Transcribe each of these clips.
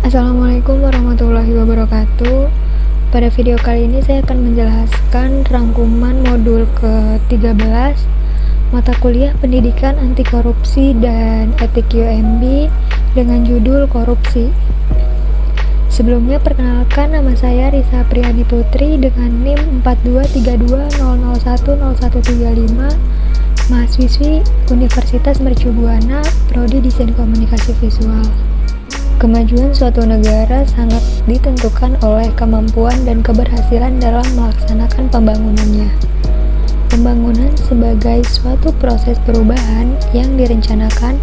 Assalamualaikum warahmatullahi wabarakatuh. Pada video kali ini saya akan menjelaskan rangkuman modul ke-13 mata kuliah Pendidikan Anti Korupsi dan Etik UMB dengan judul Korupsi. Sebelumnya perkenalkan, nama saya Risa Priani Putri dengan NIM 42320010135, mahasiswi Universitas Mercu Buana, Prodi Desain Komunikasi Visual. Kemajuan suatu negara sangat ditentukan oleh kemampuan dan keberhasilan dalam melaksanakan pembangunannya. Pembangunan sebagai suatu proses perubahan yang direncanakan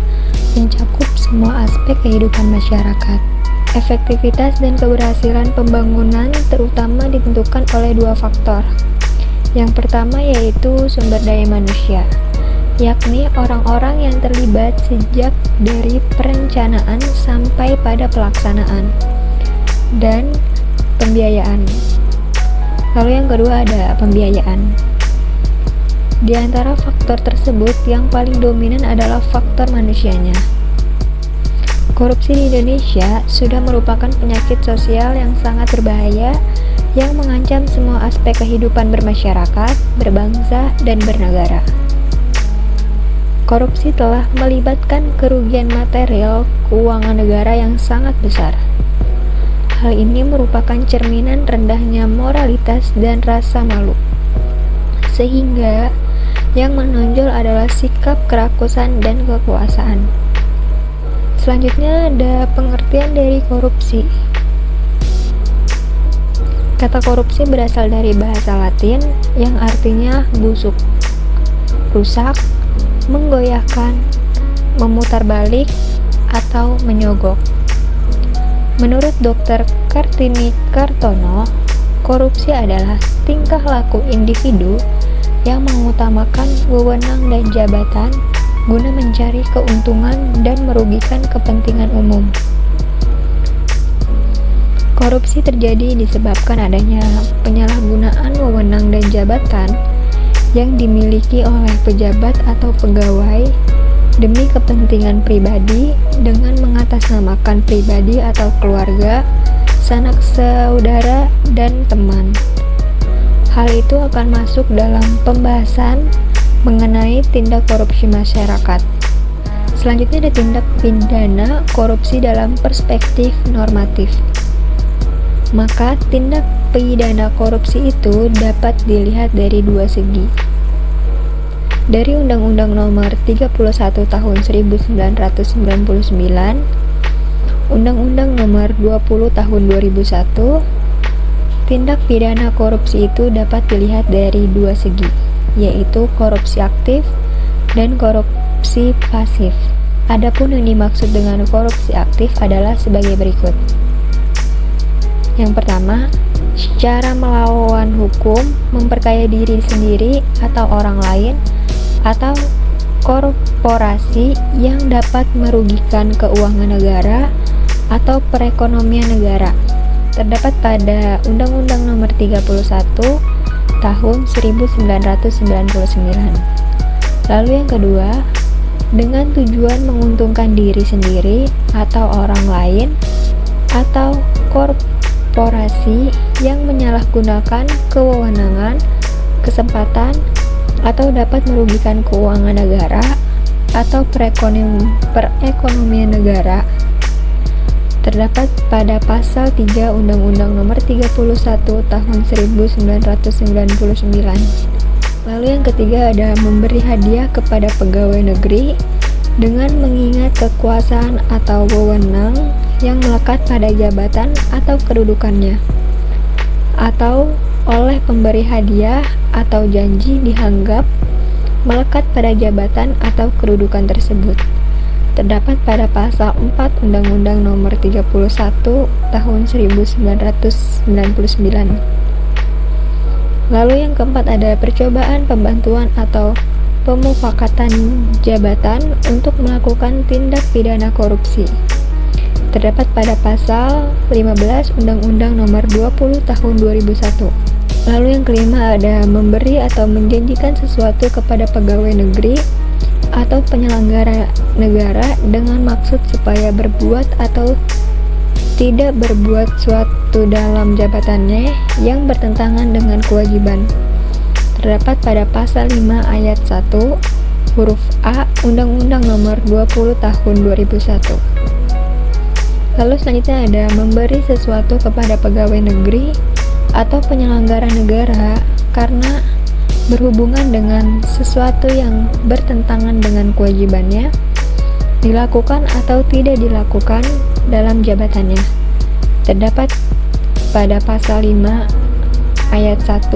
mencakup semua aspek kehidupan masyarakat. Efektivitas dan keberhasilan pembangunan terutama ditentukan oleh dua faktor. Yang pertama yaitu sumber daya manusia, yakni orang-orang yang terlibat sejak dari perencanaan sampai pada pelaksanaan, dan pembiayaan. Lalu yang kedua ada pembiayaan. Di antara faktor tersebut yang paling dominan adalah faktor manusianya. Korupsi di Indonesia sudah merupakan penyakit sosial yang sangat berbahaya yang mengancam semua aspek kehidupan bermasyarakat, berbangsa, dan bernegara. Korupsi telah melibatkan kerugian material keuangan negara yang sangat besar. Hal ini merupakan cerminan rendahnya moralitas dan rasa malu, sehingga yang menonjol adalah sikap kerakusan dan kekuasaan. Selanjutnya ada pengertian dari korupsi. Kata korupsi berasal dari bahasa Latin yang artinya busuk, rusak, menggoyahkan, memutar balik, atau menyogok. Menurut Dr. Kartini Kartono, korupsi adalah tingkah laku individu yang mengutamakan wewenang dan jabatan guna mencari keuntungan dan merugikan kepentingan umum. Korupsi terjadi disebabkan adanya penyalahgunaan wewenang dan jabatan yang dimiliki oleh pejabat atau pegawai demi kepentingan pribadi dengan mengatasnamakan pribadi atau keluarga, sanak saudara, dan teman. Hal itu akan masuk dalam pembahasan mengenai tindak korupsi masyarakat. Selanjutnya ada tindak pidana korupsi dalam perspektif normatif. Maka tindak pidana korupsi itu dapat dilihat dari dua segi. Dari Undang-Undang Nomor 31 Tahun 1999, Undang-Undang Nomor 20 Tahun 2001, tindak pidana korupsi itu dapat dilihat dari dua segi, yaitu korupsi aktif dan korupsi pasif. Adapun yang dimaksud dengan korupsi aktif adalah sebagai berikut. Yang pertama, secara melawan hukum, memperkaya diri sendiri atau orang lain, atau korporasi yang dapat merugikan keuangan negara atau perekonomian negara, terdapat pada Undang-Undang Nomor 31 Tahun 1999. Lalu yang kedua, dengan tujuan menguntungkan diri sendiri atau orang lain, atau korporasi yang menyalahgunakan kewenangan, kesempatan, atau dapat merugikan keuangan negara atau perekonomian negara, terdapat pada pasal 3 Undang-Undang Nomor 31 Tahun 1999. Lalu yang ketiga ada memberi hadiah kepada pegawai negeri dengan mengingat kekuasaan atau wewenang yang melekat pada jabatan atau kedudukannya, atau oleh pemberi hadiah atau janji dianggap melekat pada jabatan atau kedudukan tersebut, terdapat pada pasal 4 Undang-Undang Nomor 31 Tahun 1999. Lalu yang keempat ada percobaan pembantuan atau pemufakatan jabatan untuk melakukan tindak pidana korupsi, terdapat pada pasal 15 Undang-Undang Nomor 20 Tahun 2001. Lalu yang kelima ada memberi atau menjanjikan sesuatu kepada pegawai negeri atau penyelenggara negara dengan maksud supaya berbuat atau tidak berbuat suatu dalam jabatannya yang bertentangan dengan kewajiban. Terdapat pada pasal 5 ayat 1 huruf A Undang-Undang Nomor 20 Tahun 2001. Lalu selanjutnya ada memberi sesuatu kepada pegawai negeri atau penyelenggara negara karena berhubungan dengan sesuatu yang bertentangan dengan kewajibannya, dilakukan atau tidak dilakukan dalam jabatannya. Terdapat pada pasal 5 ayat 1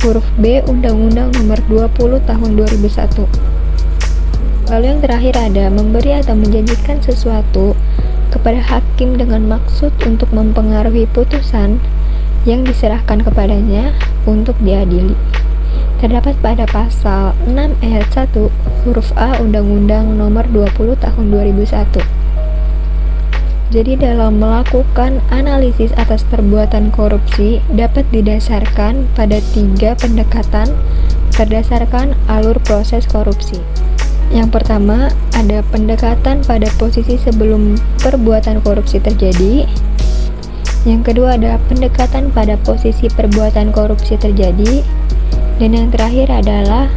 huruf B Undang-Undang Nomor 20 Tahun 2001. Lalu yang terakhir ada memberi atau menjanjikan sesuatu kepada hakim dengan maksud untuk mempengaruhi putusan yang diserahkan kepadanya untuk diadili. Terdapat pada pasal 6 ayat 1 huruf A Undang-Undang Nomor 20 Tahun 2001. Jadi dalam melakukan analisis atas perbuatan korupsi dapat didasarkan pada 3 pendekatan berdasarkan alur proses korupsi. Yang pertama, ada pendekatan pada posisi sebelum perbuatan korupsi terjadi. Yang kedua, ada pendekatan pada posisi perbuatan korupsi terjadi. Dan yang terakhir adalah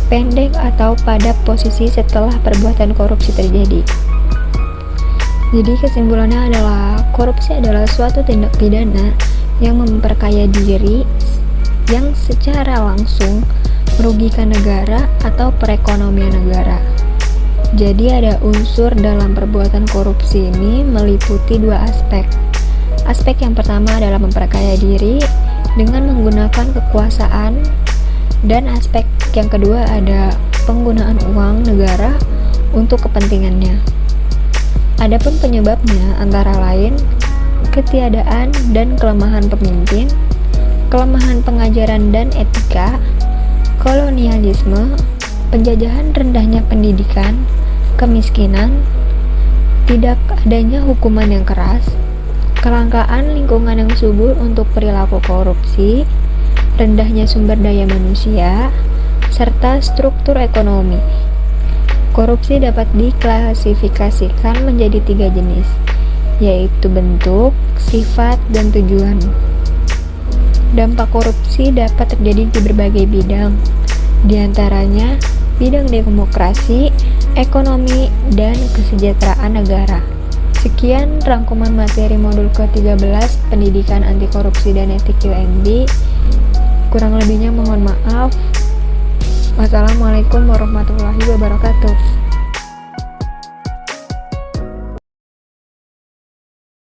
pendek atau pada posisi setelah perbuatan korupsi terjadi. Jadi kesimpulannya adalah korupsi adalah suatu tindak pidana yang memperkaya diri yang secara langsung merugikan negara atau perekonomian negara. Jadi ada unsur dalam perbuatan korupsi ini meliputi 2 aspek. Aspek yang pertama adalah memperkaya diri dengan menggunakan kekuasaan, dan aspek yang kedua ada penggunaan uang negara untuk kepentingannya. Adapun penyebabnya antara lain ketiadaan dan kelemahan pemimpin, kelemahan pengajaran dan etika, kolonialisme, penjajahan rendahnya pendidikan, kemiskinan, tidak adanya hukuman yang keras, kelangkaan lingkungan yang subur untuk perilaku korupsi, rendahnya sumber daya manusia, serta struktur ekonomi. Korupsi dapat diklasifikasikan menjadi 3 jenis, yaitu bentuk, sifat, dan tujuan. Dampak korupsi dapat terjadi di berbagai bidang, di antaranya bidang demokrasi, ekonomi, dan kesejahteraan negara. Sekian rangkuman materi modul ke-13 Pendidikan Anti Korupsi dan Etik UNB. Kurang lebihnya mohon maaf. Wassalamualaikum warahmatullahi wabarakatuh.